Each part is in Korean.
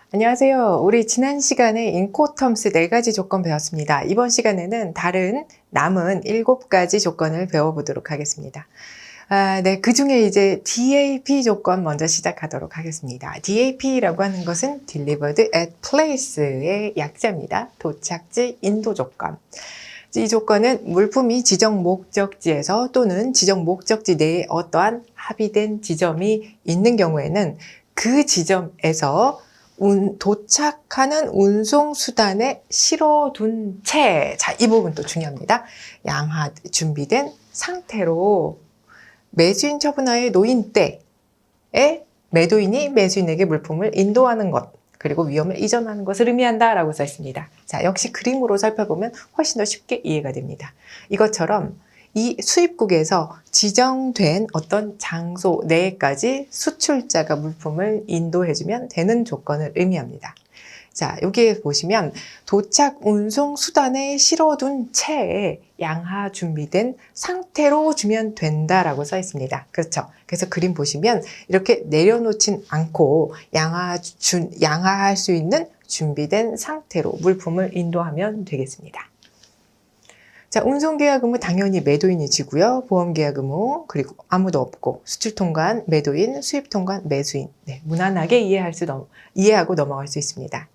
안녕하세요. 우리 지난 시간에 인코텀스 4가지 조건 배웠습니다. 이번 시간에는 다른 남은 7가지 조건을 배워보도록 하겠습니다. 네, 그 중에 이제 DAP 조건 먼저 시작하도록 하겠습니다. DAP라고 하는 것은 Delivered at Place의 약자입니다. 도착지 인도 조건. 이 조건은 물품이 지정 목적지에서 또는 지정 목적지 내에 어떠한 합의된 지점이 있는 경우에는 그 지점에서 도착하는 운송수단에 실어둔 채, 자, 이 부분도 중요합니다. 양하 준비된 상태로 매수인 처분하에 놓인 때에 매도인이 매수인에게 물품을 인도하는 것, 그리고 위험을 이전하는 것을 의미한다라고 써 있습니다. 자, 역시 그림으로 살펴보면 훨씬 더 쉽게 이해가 됩니다. 이것처럼 이 수입국에서 지정된 어떤 장소 내에까지 수출자가 물품을 인도해주면 되는 조건을 의미합니다. 자, 여기에 보시면 도착 운송 수단에 실어둔 채에 양하 준비된 상태로 주면 된다라고 써 있습니다. 그렇죠? 그래서 그림 보시면 이렇게 내려놓진 않고 양하할 수 있는 준비된 상태로 물품을 인도하면 되겠습니다. 자, 운송계약 의무 당연히 매도인이 지고요. 보험계약 의무, 그리고 아무도 없고, 수출통관 매도인, 수입통관 매수인. 네, 무난하게 이해하고 넘어갈 수 있습니다.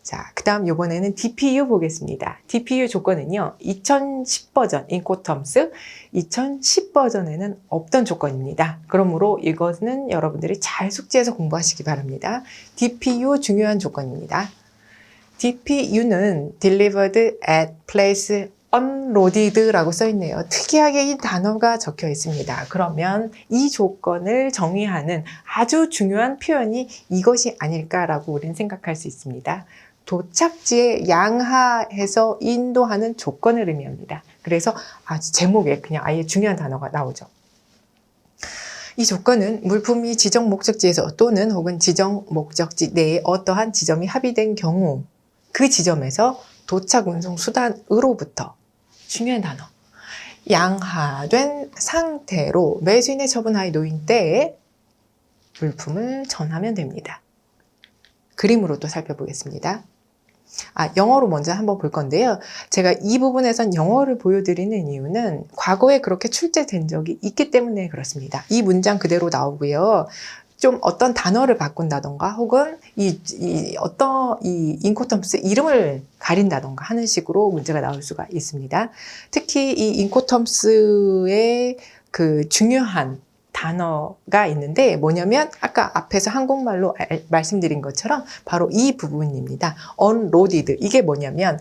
자, 그 다음 이번에는 DPU 보겠습니다. DPU 조건은요, 2010 버전, 인코텀스 2010 버전에는 없던 조건입니다. 그러므로 이것은 여러분들이 잘 숙지해서 공부하시기 바랍니다. DPU 중요한 조건입니다. DPU는 Delivered at Place Unloaded라고 써 있네요. 특이하게 이 단어가 적혀 있습니다. 그러면 이 조건을 정의하는 아주 중요한 표현이 이것이 아닐까라고 우리는 생각할 수 있습니다. 도착지에 양하해서 인도하는 조건을 의미합니다. 그래서 아주 제목에 그냥 아예 중요한 단어가 나오죠. 이 조건은 물품이 지정 목적지에서 또는 혹은 지정 목적지 내에 어떠한 지점이 합의된 경우 그 지점에서 도착 운송 수단으로부터 중요한 단어 양하된 상태로 매수인의 처분하에 놓인 때에 물품을 전하면 됩니다. 그림으로 또 살펴보겠습니다. 영어로 먼저 한번 볼 건데요. 제가 이 부분에선 영어를 보여드리는 이유는 과거에 그렇게 출제된 적이 있기 때문에 그렇습니다. 이 문장 그대로 나오고요. 좀 어떤 단어를 바꾼다던가 혹은 이 인코텀스 이름을 가린다던가 하는 식으로 문제가 나올 수가 있습니다. 특히 이 인코텀스의 그 중요한 단어가 있는데 뭐냐면 아까 앞에서 한국말로 말씀드린 것처럼 바로 이 부분입니다. unloaded. 이게 뭐냐면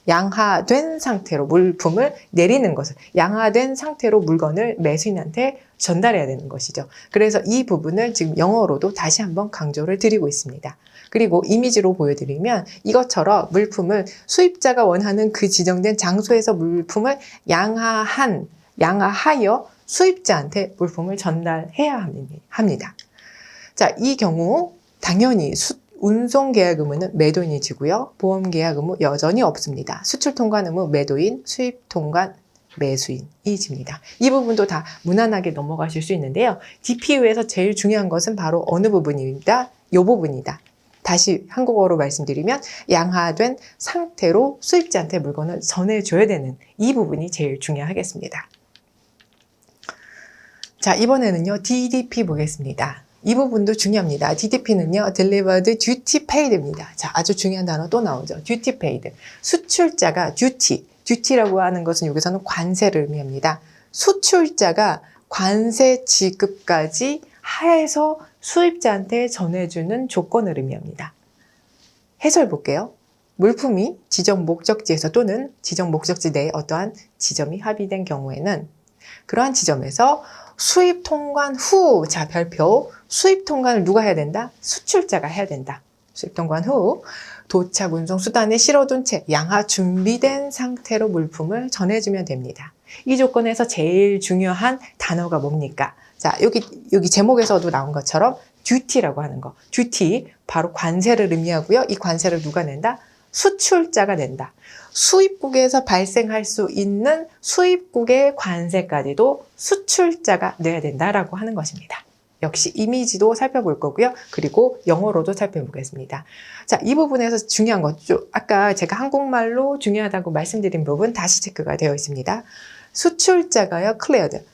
양하된 상태로 물품을 내리는 것을 양하된 상태로 물건을 매수인한테 전달해야 되는 것이죠. 그래서 이 부분을 지금 영어로도 다시 한번 강조를 드리고 있습니다. 그리고 이미지로 보여드리면 이것처럼 물품을 수입자가 원하는 그 지정된 장소에서 물품을 양하하여 수입자한테 물품을 전달해야 합니다. 자, 이 경우 당연히 운송계약 의무는 매도인이 지고요. 보험계약 의무 여전히 없습니다. 수출통관 의무 매도인, 수입통관 매수인이 집니다. 이 부분도 다 무난하게 넘어가실 수 있는데요. DPU에서 제일 중요한 것은 바로 어느 부분입니다. 이 부분이다. 다시 한국어로 말씀드리면 양하된 상태로 수입자한테 물건을 전해줘야 되는 이 부분이 제일 중요하겠습니다. 자, 이번에는요, DDP 보겠습니다. 이 부분도 중요합니다. DDP는요, Delivered Duty Paid입니다. 자, 아주 중요한 단어 또 나오죠. Duty Paid. 수출자가 duty라고 하는 것은 여기서는 관세를 의미합니다. 수출자가 관세 지급까지 하에서 수입자한테 전해주는 조건을 의미합니다. 해설 볼게요. 물품이 지정 목적지에서 또는 지정 목적지 내에 어떠한 지점이 합의된 경우에는 그러한 지점에서 수입 통관 후, 자, 별표. 수입 통관을 누가 해야 된다? 수출자가 해야 된다. 수입 통관 후 도착 운송 수단에 실어둔 채 양하 준비된 상태로 물품을 전해주면 됩니다. 이 조건에서 제일 중요한 단어가 뭡니까? 자, 여기 제목에서도 나온 것처럼 듀티라고 하는 거. 듀티, 바로 관세를 의미하고요. 이 관세를 누가 낸다? 수출자가 낸다. 수입국에서 발생할 수 있는 수입국의 관세까지도 수출자가 내야 된다라고 하는 것입니다. 역시 이미지도 살펴볼 거고요. 그리고 영어로도 살펴보겠습니다. 자, 이 부분에서 중요한 것, 아까 제가 한국말로 중요하다고 말씀드린 부분 다시 체크가 되어 있습니다. 수출자가요, cleared,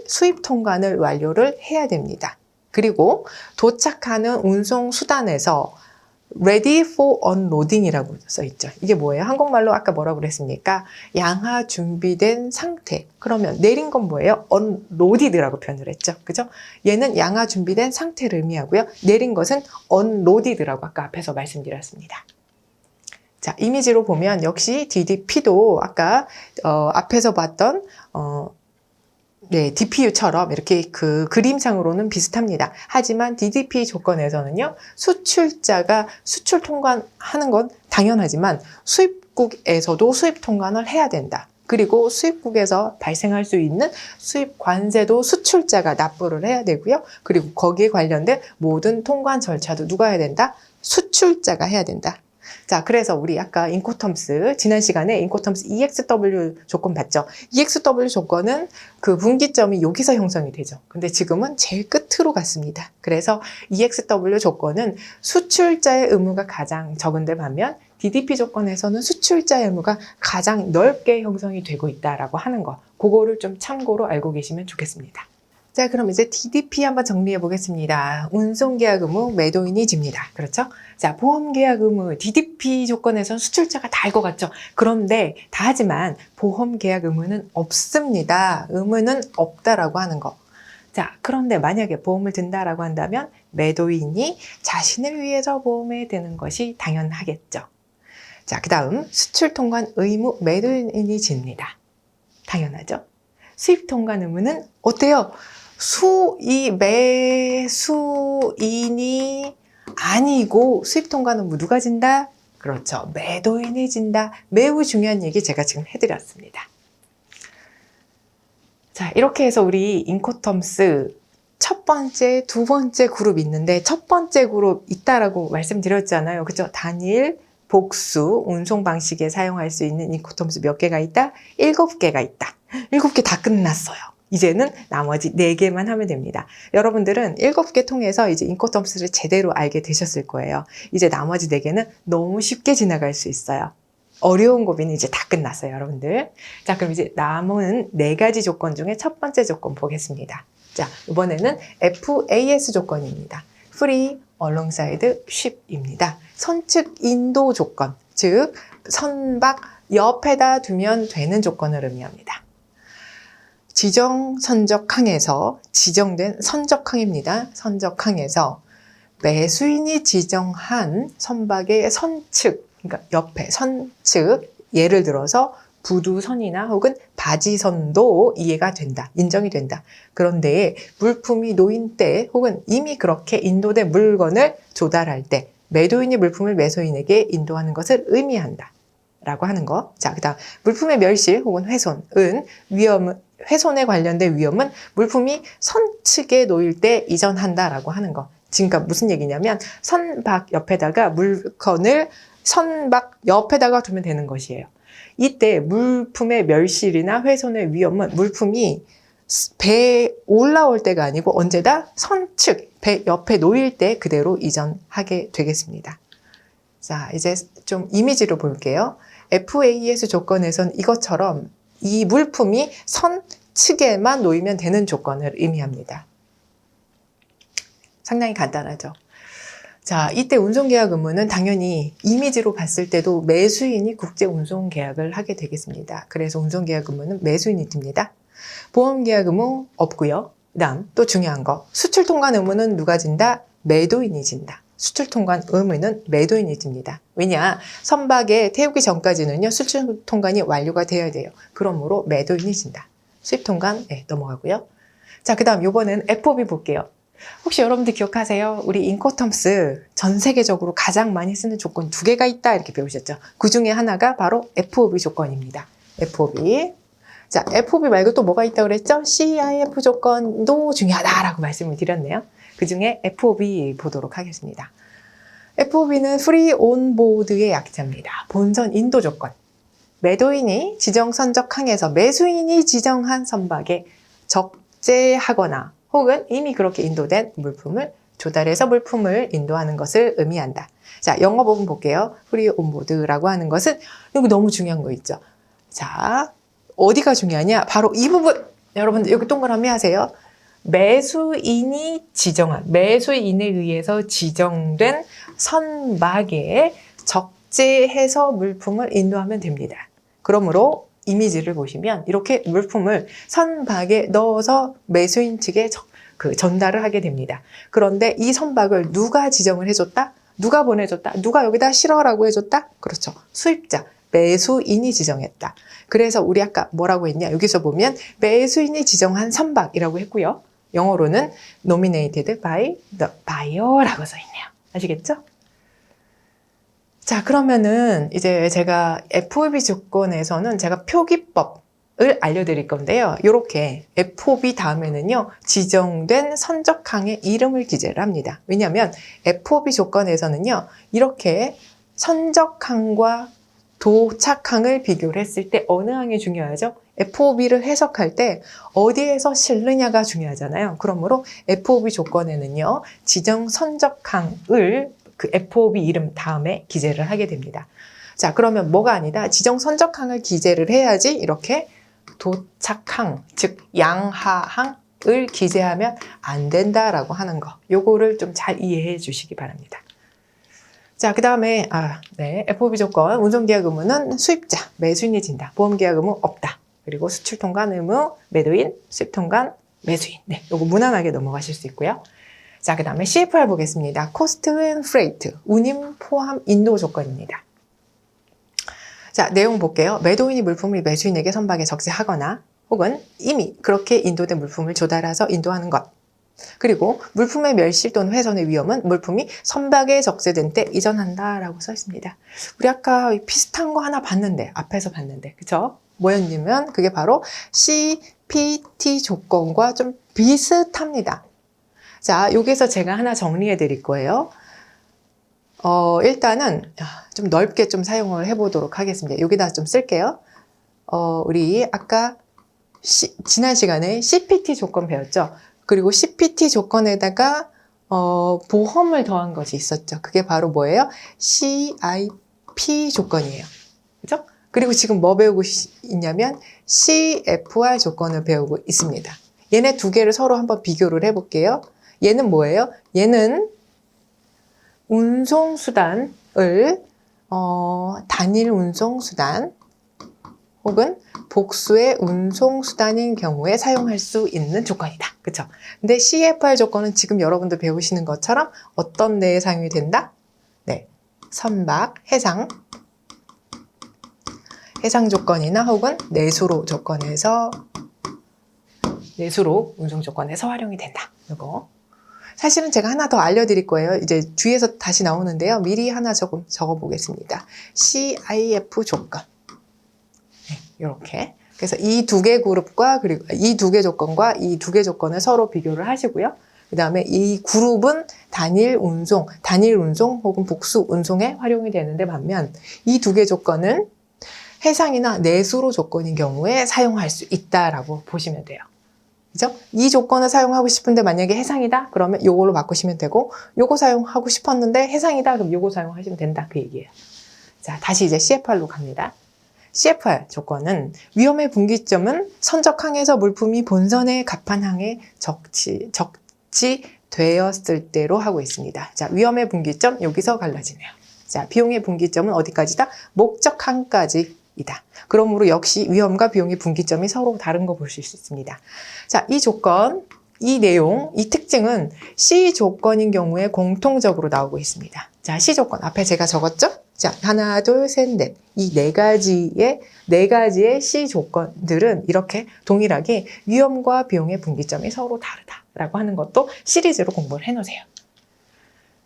수입 통관을 완료를 해야 됩니다. 그리고 도착하는 운송 수단에서 ready for unloading이라고 써 있죠. 이게 뭐예요? 한국말로 아까 뭐라고 그랬습니까? 양하 준비된 상태. 그러면 내린 건 뭐예요? unloaded라고 표현을 했죠. 그죠? 얘는 양하 준비된 상태를 의미하고요. 내린 것은 unloaded라고 아까 앞에서 말씀드렸습니다. 자, 이미지로 보면 역시 DDP도 아까 앞에서 봤던 DPU처럼 이렇게 그 그림상으로는 비슷합니다. 하지만 DDP 조건에서는요, 수출자가 수출 통관하는 건 당연하지만 수입국에서도 수입 통관을 해야 된다. 그리고 수입국에서 발생할 수 있는 수입 관세도 수출자가 납부를 해야 되고요. 그리고 거기에 관련된 모든 통관 절차도 누가 해야 된다? 수출자가 해야 된다. 자, 그래서 우리 아까 인코텀스, 지난 시간에 인코텀스 EXW 조건 봤죠? EXW 조건은 그 분기점이 여기서 형성이 되죠. 근데 지금은 제일 끝으로 갔습니다. 그래서 EXW 조건은 수출자의 의무가 가장 적은데 반면 DDP 조건에서는 수출자의 의무가 가장 넓게 형성이 되고 있다라고 하는 거. 그거를 좀 참고로 알고 계시면 좋겠습니다. 자, 그럼 이제 DDP 한번 정리해 보겠습니다. 운송계약 의무, 매도인이 집니다. 그렇죠? 자, 보험계약 의무, DDP 조건에서는 수출자가 다 할 것 같죠? 그런데 다 하지만 보험계약 의무는 없습니다. 의무는 없다라고 하는 거. 자, 그런데 만약에 보험을 든다라고 한다면 매도인이 자신을 위해서 보험에 드는 것이 당연하겠죠. 자, 그 다음 수출 통관 의무, 매도인이 집니다. 당연하죠? 수입 통관 의무는 어때요? 매수인이 아니고 수입 통관 의무 누가 진다? 그렇죠. 매도인이 진다. 매우 중요한 얘기 제가 지금 해드렸습니다. 자, 이렇게 해서 우리 인코텀스 첫 번째, 두 번째 그룹 있는데 첫 번째 그룹 있다라고 말씀드렸잖아요. 그죠? 단일, 복수, 운송 방식에 사용할 수 있는 인코텀스 몇 개가 있다? 7개가 있다. 7개 다 끝났어요. 이제는 나머지 4개만 하면 됩니다. 여러분들은 7개 통해서 이제 인코텀스를 제대로 알게 되셨을 거예요. 이제 나머지 4개는 너무 쉽게 지나갈 수 있어요. 어려운 고비는 이제 다 끝났어요, 여러분들. 자, 그럼 이제 남은 4가지 조건 중에 첫 번째 조건 보겠습니다. 자, 이번에는 FAS 조건입니다. Free Alongside Ship입니다. 선측 인도 조건, 즉 선박 옆에다 두면 되는 조건을 의미합니다. 지정 선적항에서 지정된 선적항입니다. 선적항에서 매수인이 지정한 선박의 선측, 그러니까 옆에 선측, 예를 들어서 부두선이나 혹은 바지선도 이해가 된다, 인정이 된다. 그런데 물품이 놓인 때 혹은 이미 그렇게 인도된 물건을 조달할 때 매도인이 물품을 매수인에게 인도하는 것을 의미한다 라고 하는 거. 자, 그 다음 물품의 멸실 혹은 훼손은 훼손에 관련된 위험은 물품이 선측에 놓일 때 이전한다라고 하는 거. 지금 무슨 얘기냐면 선박 옆에다가 물건을 선박 옆에다가 두면 되는 것이에요. 이때 물품의 멸실이나 훼손의 위험은 물품이 배에 올라올 때가 아니고 언제다? 선측, 배 옆에 놓일 때 그대로 이전하게 되겠습니다. 자, 이제 좀 이미지로 볼게요. FAS 조건에선 이것처럼 이 물품이 선측에만 놓이면 되는 조건을 의미합니다. 상당히 간단하죠. 자, 이때 운송계약 의무는 당연히 이미지로 봤을 때도 매수인이 국제운송계약을 하게 되겠습니다. 그래서 운송계약 의무는 매수인이 듭니다. 보험계약 의무 없고요. 그 다음 또 중요한 거, 수출통관 의무는 누가 진다? 매도인이 진다. 수출통관 의무는 매도인이 집니다. 왜냐? 선박에 태우기 전까지는요, 수출통관이 완료가 되어야 돼요. 그러므로 매도인이 진다. 수입통관, 네, 넘어가고요. 자, 그 다음 이번엔 FOB 볼게요. 혹시 여러분들 기억하세요? 우리 인코텀스 전 세계적으로 가장 많이 쓰는 조건 2개가 있다 이렇게 배우셨죠? 그 중에 하나가 바로 FOB 조건입니다. FOB. 자, FOB 말고 또 뭐가 있다고 그랬죠? CIF 조건도 중요하다라고 말씀을 드렸네요. 그 중에 FOB 보도록 하겠습니다. FOB는 Free On Board의 약자입니다. 본선 인도 조건. 매도인이 지정 선적항에서 매수인이 지정한 선박에 적재하거나 혹은 이미 그렇게 인도된 물품을 조달해서 물품을 인도하는 것을 의미한다. 자, 영어 부분 볼게요. free on board라고 하는 것은 여기 너무 중요한 거 있죠. 자, 어디가 중요하냐? 바로 이 부분. 여러분들 여기 동그라미 하세요. 매수인이 지정한, 매수인에 의해서 지정된 선박에 적재해서 물품을 인도하면 됩니다. 그러므로 이미지를 보시면 이렇게 물품을 선박에 넣어서 매수인 측에 전달을 하게 됩니다. 그런데 이 선박을 누가 지정을 해줬다? 누가 보내줬다? 누가 여기다 실어라고 해줬다? 그렇죠. 수입자, 매수인이 지정했다. 그래서 우리 아까 뭐라고 했냐? 여기서 보면 매수인이 지정한 선박이라고 했고요. 영어로는 nominated by the buyer라고 써 있네요. 아시겠죠? 자, 그러면은 이제 제가 FOB 조건에서는 제가 표기법을 알려드릴 건데요. 이렇게 FOB 다음에는요, 지정된 선적항의 이름을 기재를 합니다. 왜냐하면 FOB 조건에서는요, 이렇게 선적항과 도착항을 비교를 했을 때 어느 항이 중요하죠? FOB를 해석할 때 어디에서 실느냐가 중요하잖아요. 그러므로 FOB 조건에는요, 지정 선적항을 그 FOB 이름 다음에 기재를 하게 됩니다. 자, 그러면 뭐가 아니다? 지정 선적항을 기재를 해야지 이렇게 도착항, 즉 양하항을 기재하면 안 된다라고 하는 거. 요거를 좀 잘 이해해 주시기 바랍니다. 자, 그 다음에 FOB 조건, 운송계약 의무는 수입자, 매수인이 진다. 보험계약 의무 없다. 그리고 수출통관 의무, 매도인, 수입통관, 매수인. 네, 요거 무난하게 넘어가실 수 있고요. 자, 그 다음에 CFR 보겠습니다. Cost and Freight, 운임 포함 인도 조건입니다. 자, 내용 볼게요. 매도인이 물품을 매수인에게 선박에 적재하거나 혹은 이미 그렇게 인도된 물품을 조달해서 인도하는 것. 그리고 물품의 멸실 또는 훼손의 위험은 물품이 선박에 적재된 때 이전한다라고 써 있습니다. 우리 아까 비슷한 거 하나 봤는데, 앞에서 봤는데, 그쵸? 뭐였냐면 그게 바로 CPT 조건과 좀 비슷합니다. 자, 여기서 제가 하나 정리해 드릴 거예요. 일단은 좀 넓게 좀 사용을 해보도록 하겠습니다. 여기다 좀 쓸게요. 우리 아까 지난 시간에 CPT 조건 배웠죠? 그리고 CPT 조건에다가 보험을 더한 것이 있었죠. 그게 바로 뭐예요? CIP 조건이에요. 그죠? 그리고 지금 뭐 배우고 있냐면 CFR 조건을 배우고 있습니다. 얘네 두 개를 서로 한번 비교를 해볼게요. 얘는 뭐예요? 얘는 운송수단을 단일 운송수단 혹은 복수의 운송수단인 경우에 사용할 수 있는 조건이다. 그쵸? 근데 CFR 조건은 지금 여러분들 배우시는 것처럼 어떤 데에 사용이 된다? 네, 선박, 해상 조건이나 혹은 내수로 조건에서 내수로 운송 조건에서 활용이 된다. 이거. 사실은 제가 하나 더 알려드릴 거예요. 이제 뒤에서 다시 나오는데요. 미리 하나 적어보겠습니다. CIF 조건. 네, 이렇게. 그래서 이 두 개 그룹과 그리고 이 두 개 조건과 이 두 개 조건을 서로 비교를 하시고요. 그 다음에 이 그룹은 단일 운송 혹은 복수 운송에 활용이 되는데 반면 이 두 개 조건은 해상이나 내수로 조건인 경우에 사용할 수 있다라고 보시면 돼요. 그죠? 이 조건을 사용하고 싶은데 만약에 해상이다? 그러면 요걸로 바꾸시면 되고 요거 사용하고 싶었는데 해상이다? 그럼 요거 사용하시면 된다. 그 얘기예요. 자, 다시 이제 CFR로 갑니다. CFR 조건은 위험의 분기점은 선적항에서 물품이 본선의 갑판항에 적지되었을 때로 하고 있습니다. 자, 위험의 분기점 여기서 갈라지네요. 자, 비용의 분기점은 어디까지다? 목적항까지이다. 그러므로 역시 위험과 비용의 분기점이 서로 다른 거 보실 수 있습니다. 자, 이 조건, 이 내용, 이 특징은 C 조건인 경우에 공통적으로 나오고 있습니다. 자, C 조건 앞에 제가 적었죠? 자, 하나, 둘, 셋, 넷. 이 네 가지의 C 조건들은 이렇게 동일하게 위험과 비용의 분기점이 서로 다르다라고 하는 것도 시리즈로 공부를 해놓으세요.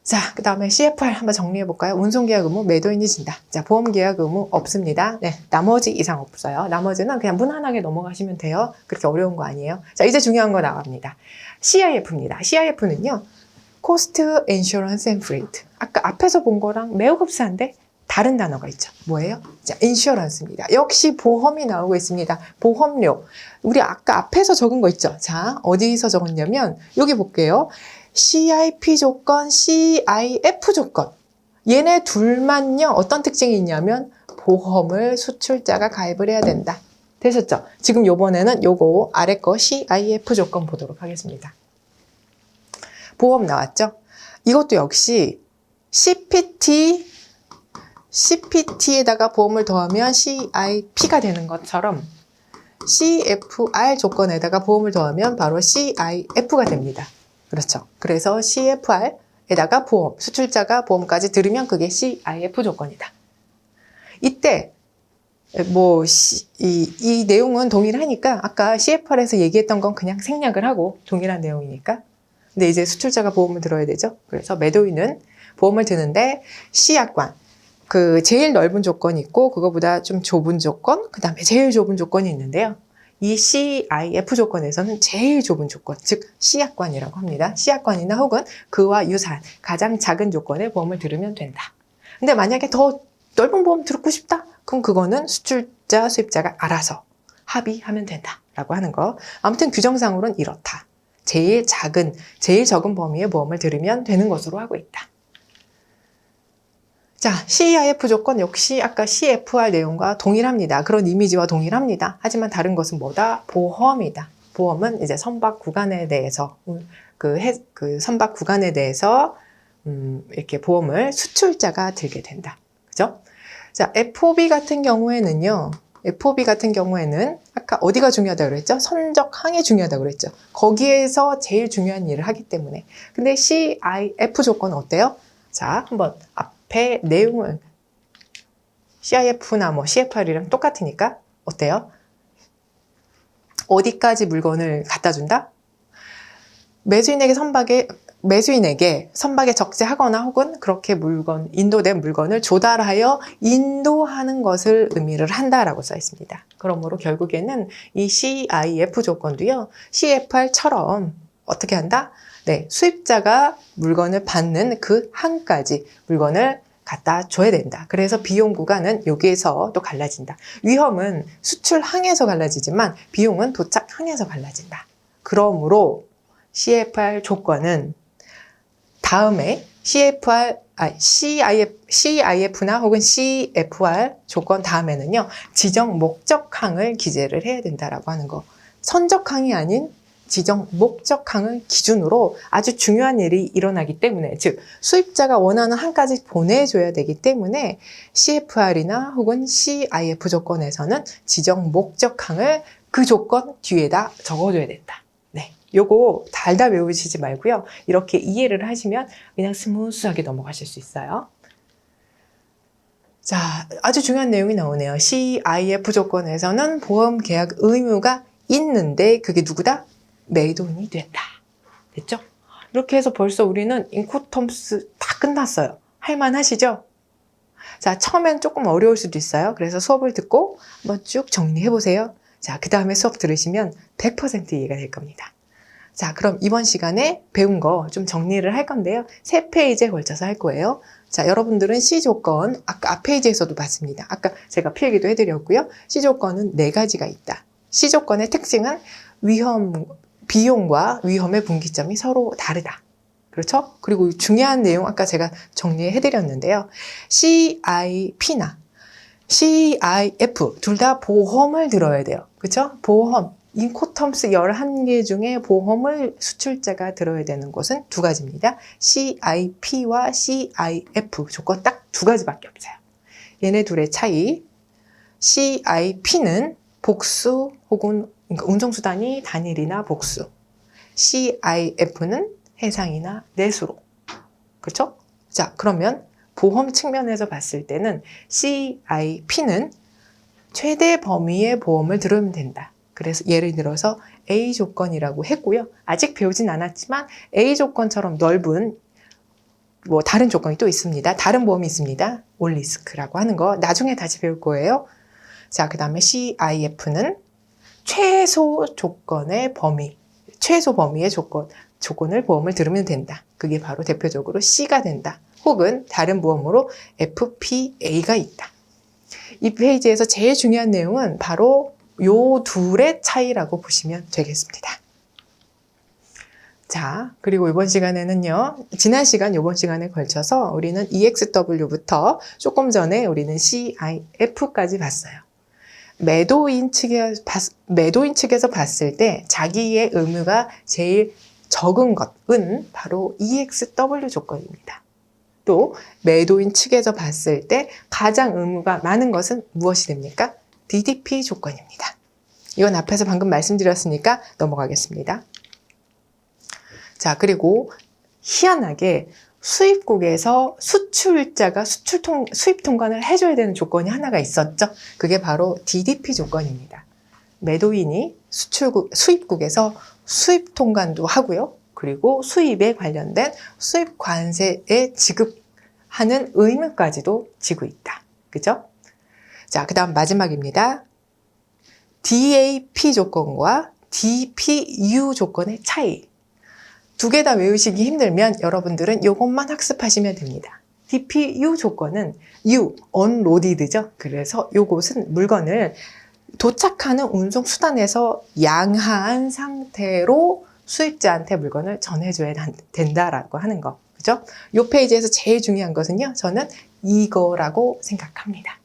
자, 그 다음에 CFR 한번 정리해볼까요? 운송계약 의무, 매도인이 진다. 자, 보험계약 의무 없습니다. 네, 나머지 이상 없어요. 나머지는 그냥 무난하게 넘어가시면 돼요. 그렇게 어려운 거 아니에요. 자, 이제 중요한 거 나갑니다. CIF입니다. CIF는요, Cost, Insurance and Freight. 아까 앞에서 본 거랑 매우 흡사한데 다른 단어가 있죠. 뭐예요? 자, 인슈어런스입니다. 역시 보험이 나오고 있습니다. 보험료. 우리 아까 앞에서 적은 거 있죠? 자, 어디서 적었냐면 여기 볼게요. CIP 조건, CIF 조건. 얘네 둘만요. 어떤 특징이 있냐면 보험을 수출자가 가입을 해야 된다. 되셨죠? 지금 요번에는 요거 아래 거 CIF 조건 보도록 하겠습니다. 보험 나왔죠? 이것도 역시 CPT에다가 보험을 더하면 CIP가 되는 것처럼 CFR 조건에다가 보험을 더하면 바로 CIF가 됩니다. 그렇죠. 그래서 CFR에다가 보험, 수출자가 보험까지 들으면 그게 CIF 조건이다. 이때 이 내용은 동일하니까 아까 CFR에서 얘기했던 건 그냥 생략을 하고 동일한 내용이니까. 근데 이제 수출자가 보험을 들어야 되죠. 그래서 매도인은 보험을 드는데 C약관, 그 제일 넓은 조건이 있고 그거보다 좀 좁은 조건, 그 다음에 제일 좁은 조건이 있는데요. 이 CIF 조건에서는 제일 좁은 조건, 즉 C약관이라고 합니다. C약관이나 혹은 그와 유사한 가장 작은 조건의 보험을 들으면 된다. 근데 만약에 더 넓은 보험 듣고 싶다? 그럼 그거는 수출자, 수입자가 알아서 합의하면 된다라고 하는 거. 아무튼 규정상으로는 이렇다. 제일 작은, 제일 적은 범위의 보험을 들으면 되는 것으로 하고 있다. 자, CIF 조건 역시 아까 CFR 내용과 동일합니다. 그런 이미지와 동일합니다. 하지만 다른 것은 뭐다? 보험이다. 보험은 이제 선박 구간에 대해서, 선박 구간에 대해서, 이렇게 보험을 수출자가 들게 된다. 그죠? 자, FOB 같은 경우에는요, FOB 같은 경우에는 아까 어디가 중요하다고 그랬죠? 선적항이 중요하다고 그랬죠. 거기에서 제일 중요한 일을 하기 때문에. 근데 CIF 조건은 어때요? 자, 한번 앞에 내용을 CIF나 CFR이랑 똑같으니까 어때요? 어디까지 물건을 갖다 준다? 매수인에게 선박에 적재하거나 혹은 그렇게 인도된 물건을 조달하여 인도하는 것을 의미를 한다라고 써 있습니다. 그러므로 결국에는 이 CIF 조건도요, CFR처럼 어떻게 한다? 네, 수입자가 물건을 받는 그 항까지 물건을 갖다 줘야 된다. 그래서 비용 구간은 여기에서 또 갈라진다. 위험은 수출항에서 갈라지지만 비용은 도착항에서 갈라진다. 그러므로 CFR 조건은 다음에 CIF나 혹은 CFR 조건 다음에는요, 지정 목적항을 기재를 해야 된다라고 하는 거. 선적항이 아닌 지정 목적항을 기준으로 아주 중요한 일이 일어나기 때문에, 즉 수입자가 원하는 항까지 보내줘야 되기 때문에 CFR이나 혹은 CIF 조건에서는 지정 목적항을 그 조건 뒤에다 적어줘야 된다. 네, 요거 달다 외우시지 말고요. 이렇게 이해를 하시면 그냥 스무스하게 넘어가실 수 있어요. 자, 아주 중요한 내용이 나오네요. CIF 조건에서는 보험 계약 의무가 있는데 그게 누구다? 매도인이 된다. 됐죠? 이렇게 해서 벌써 우리는 인코텀스 다 끝났어요. 할만하시죠? 자, 처음엔 조금 어려울 수도 있어요. 그래서 수업을 듣고 한번 쭉 정리해 보세요. 자, 그 다음에 수업 들으시면 100% 이해가 될 겁니다. 자, 그럼 이번 시간에 배운 거 좀 정리를 할 건데요. 3페이지에 걸쳐서 할 거예요. 자, 여러분들은 C 조건, 아까 앞 페이지에서도 봤습니다. 아까 제가 필기도 해드렸고요. C 조건은 4가지가 있다. C 조건의 특징은 비용과 위험의 분기점이 서로 다르다. 그렇죠? 그리고 중요한 내용 아까 제가 정리해드렸는데요. CIP나 CIF 둘 다 보험을 들어야 돼요. 그렇죠? 보험. 인코텀스 11개 중에 보험을 수출자가 들어야 되는 것은 2가지입니다. CIP와 CIF 조건 딱 2가지밖에 없어요. 얘네 둘의 차이. CIP는 복수 혹은 운송수단이 단일이나 복수. CIF는 해상이나 내수로. 그렇죠? 자, 그러면 보험 측면에서 봤을 때는 CIP는 최대 범위의 보험을 들으면 된다. 그래서 예를 들어서 A 조건이라고 했고요. 아직 배우진 않았지만 A 조건처럼 넓은 다른 조건이 또 있습니다. 다른 보험이 있습니다. 올리스크라고 하는 거 나중에 다시 배울 거예요. 자, 그 다음에 CIF는 최소 범위의 조건을 보험을 들으면 된다. 그게 바로 대표적으로 C가 된다. 혹은 다른 보험으로 FPA가 있다. 이 페이지에서 제일 중요한 내용은 바로 요 둘의 차이라고 보시면 되겠습니다. 자, 그리고 이번 시간에는요, 지난 시간, 이번 시간에 걸쳐서 우리는 EXW부터 조금 전에 우리는 CIF까지 봤어요. 매도인 측에서 봤을 때 자기의 의무가 제일 적은 것은 바로 EXW 조건입니다. 또 매도인 측에서 봤을 때 가장 의무가 많은 것은 무엇이 됩니까? DDP 조건입니다. 이건 앞에서 방금 말씀드렸으니까 넘어가겠습니다. 자, 그리고 희한하게 수입국에서 수출자가 수입 통관을 해줘야 되는 조건이 하나가 있었죠. 그게 바로 DDP 조건입니다. 매도인이 수입국에서 수입 통관도 하고요. 그리고 수입에 관련된 수입 관세에 지급하는 의무까지도 지고 있다. 그죠? 자, 그 다음 마지막입니다. DAP 조건과 DPU 조건의 차이. 두 개 다 외우시기 힘들면 여러분들은 이것만 학습하시면 됩니다. DPU 조건은 unloaded죠. 그래서 이것은 물건을 도착하는 운송 수단에서 양하한 상태로 수입자한테 물건을 전해줘야 된다라고 하는 거. 그죠? 이 페이지에서 제일 중요한 것은요. 저는 이거라고 생각합니다.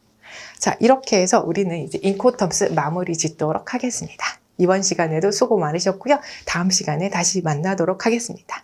자, 이렇게 해서 우리는 이제 인코텀스 마무리 짓도록 하겠습니다. 이번 시간에도 수고 많으셨고요. 다음 시간에 다시 만나도록 하겠습니다.